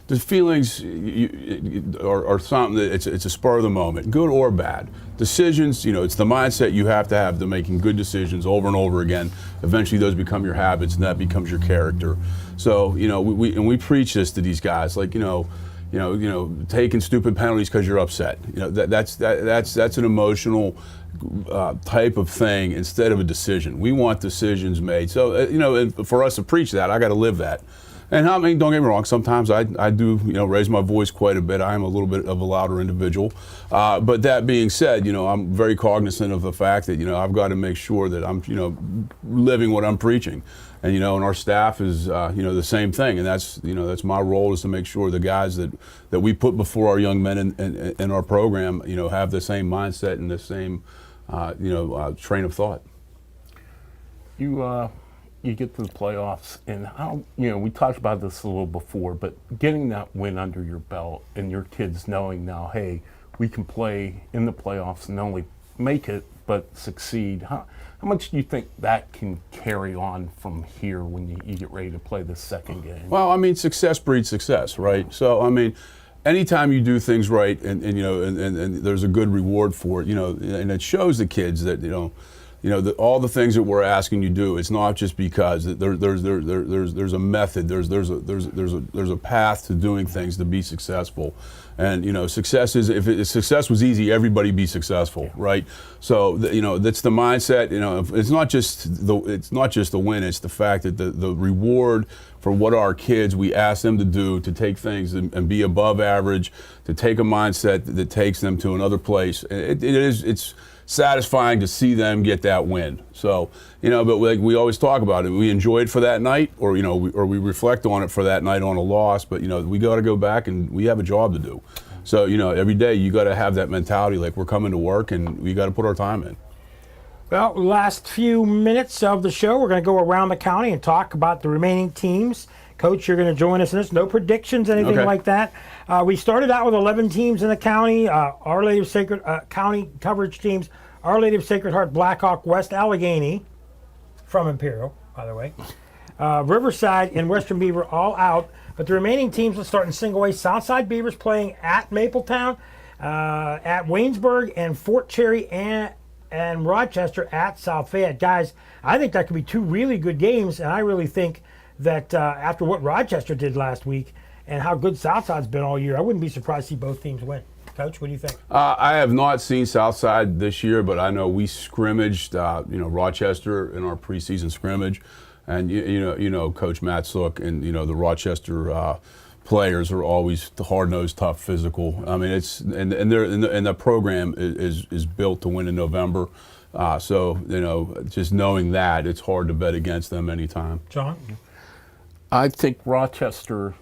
The feelings are something that it's a spur of the moment, good or bad. Decisions, it's the mindset you have to making good decisions over and over again. Eventually, those become your habits, and that becomes your character. So, we preach this to these guys, like taking stupid penalties because you're upset. That's an emotional type of thing instead of a decision. We want decisions made. So, and for us to preach that, I got to live that. And I mean, don't get me wrong, sometimes I do, raise my voice quite a bit. I am a little bit of a louder individual. But that being said, I'm very cognizant of the fact that, I've got to make sure that I'm, living what I'm preaching. And, and our staff is, the same thing. And that's my role is to make sure the guys that we put before our young men in our program, have the same mindset and the same, train of thought. You get to the playoffs, and how, we talked about this a little before, but getting that win under your belt and your kids knowing now, hey, we can play in the playoffs and not only make it, but succeed. How much do you think that can carry on from here when you get ready to play the second game? Well, I mean, success breeds success, right? So, I mean, anytime you do things right and there's a good reward for it, and it shows the kids that, all the things that we're asking you to do, it's not just because there's a method, there's a path to doing things to be successful. And success is, if success was easy, everybody be successful, right? So that's the mindset. It's not just the win, it's the fact that the reward for what our kids, we ask them to do, to take things and be above average, to take a mindset that takes them to another place. It's satisfying to see them get that win. So, but like we always talk about it, we enjoy it for that night, or we reflect on it for that night on a loss. But we got to go back and we have a job to do. So every day you got to have that mentality, like we're coming to work and we got to put our time in. Well, last few minutes of the show, we're going to go around the county and talk about the remaining teams. Coach, you're going to join us in this. No predictions, anything like that. We started out with 11 teams in the county. Our Lady of Sacred county coverage teams: Our Lady of Sacred Heart, Blackhawk, West Allegheny, from Imperial, by the way, Riverside, and Western Beaver all out. But the remaining teams will start in single A. Southside Beavers playing at Mapletown, at Waynesburg, and Fort Cherry and Rochester at South Fayette. Guys, I think that could be two really good games, and I really think that after what Rochester did last week and how good Southside's been all year, I wouldn't be surprised to see both teams win. Coach, what do you think? I have not seen Southside this year, but I know we scrimmaged, Rochester in our preseason scrimmage, and Coach Matt Sook and the Rochester players are always hard-nosed, tough, physical. I mean, it's and the program is built to win in November. So just knowing that, it's hard to bet against them anytime. John, I think Rochester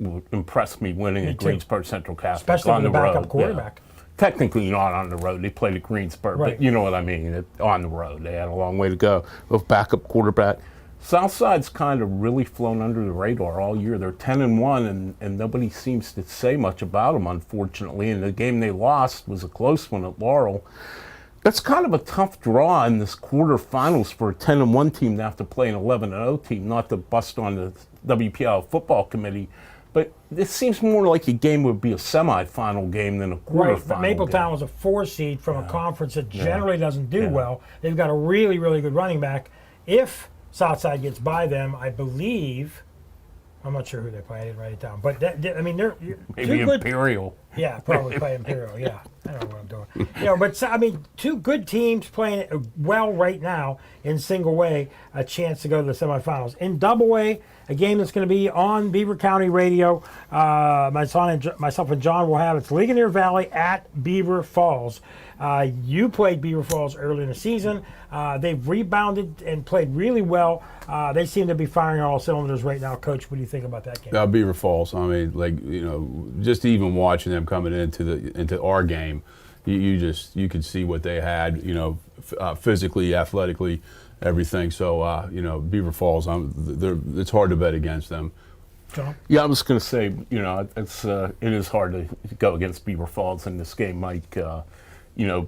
will impress me winning at Greensburg Central Catholic, especially on with the the backup road. quarterback. Yeah. Technically not on the road. They played at Greensburg, right. But you know what I mean. On the road, they had a long way to go with backup quarterback. Southside's kind of really flown under the radar all year. They're 10-1, and nobody seems to say much about them, unfortunately. And the game they lost was a close one at Laurel. That's kind of a tough draw in this quarterfinals for a 10-1 team to have to play an 11-0 team, not to bust on the WPL football committee. But this seems more like a game would be a semifinal game than a quarterfinal Right, but Mapletown game. was a 4 seed from a conference that generally doesn't do well. They've got a really, really good running back. If Southside gets by them, I believe. I'm not sure who they play. I didn't write it down. But they're Maybe Imperial. Yeah, probably play Imperial. Yeah, I don't know what I'm doing. But two good teams playing well right now in single A, a chance to go to the semifinals. In double A, a game that's going to be on Beaver County radio. Myself and John will have it's Ligonier Valley at Beaver Falls. You played Beaver Falls early in the season. They've rebounded and played really well. They seem to be firing on all cylinders right now. Coach, what do you think about that game? Beaver Falls. I mean, just even watching them coming into our game, you could see what they had. Physically, athletically, everything. So Beaver Falls. It's hard to bet against them. John? Yeah, I was going to say, it is hard to go against Beaver Falls in this game, Mike.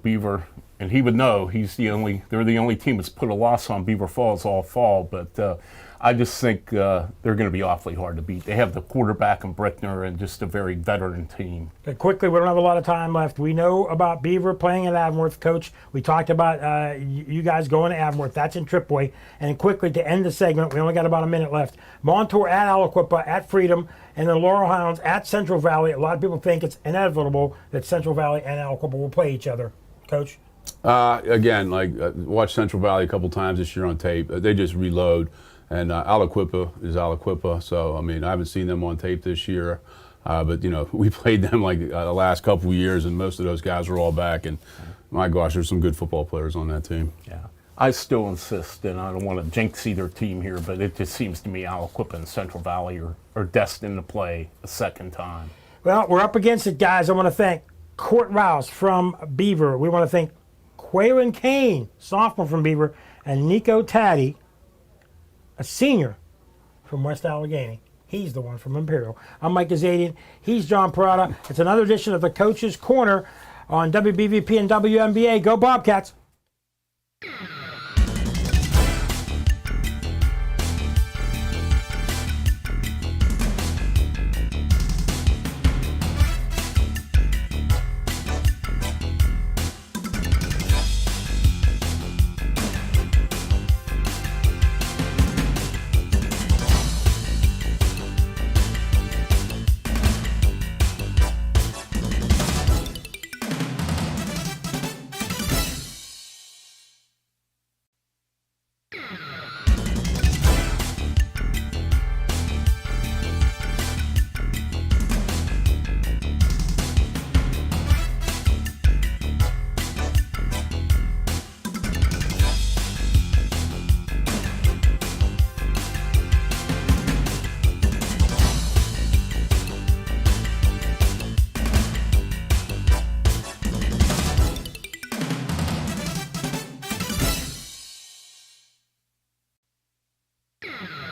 Beaver, and he would know, they're the only team that's put a loss on Beaver Falls all fall, but I just think they're going to be awfully hard to beat. They have the quarterback in Brickner and just a very veteran team. Okay, quickly, we don't have a lot of time left. We know about Beaver playing at Avonworth. Coach, we talked about you guys going to Avonworth. That's in Tripway. And quickly, to end the segment, we only got about a minute left. Montour at Aliquippa at Freedom, and the Laurel Hounds at Central Valley. A lot of people think it's inevitable that Central Valley and Aliquippa will play each other. Coach? Again, watched Central Valley a couple times this year on tape. They just reload. And Aliquippa is Aliquippa, so I haven't seen them on tape this year, but we played them the last couple of years, and most of those guys are all back. And my gosh, there's some good football players on that team. Yeah, I still insist, and I don't want to jinx either team here, but it just seems to me Aliquippa and Central Valley are destined to play a second time. Well, we're up against it, guys. I want to thank Cort Rowse from Beaver. We want to thank Quaylen Kane, sophomore from Beaver, and Nico Taddy, a senior from West Allegheny. He's the one from Imperial. I'm Mike Azadian. He's John Perrotto. It's another edition of the Coach's Corner on WBVP and WNBA. Go Bobcats! Bye.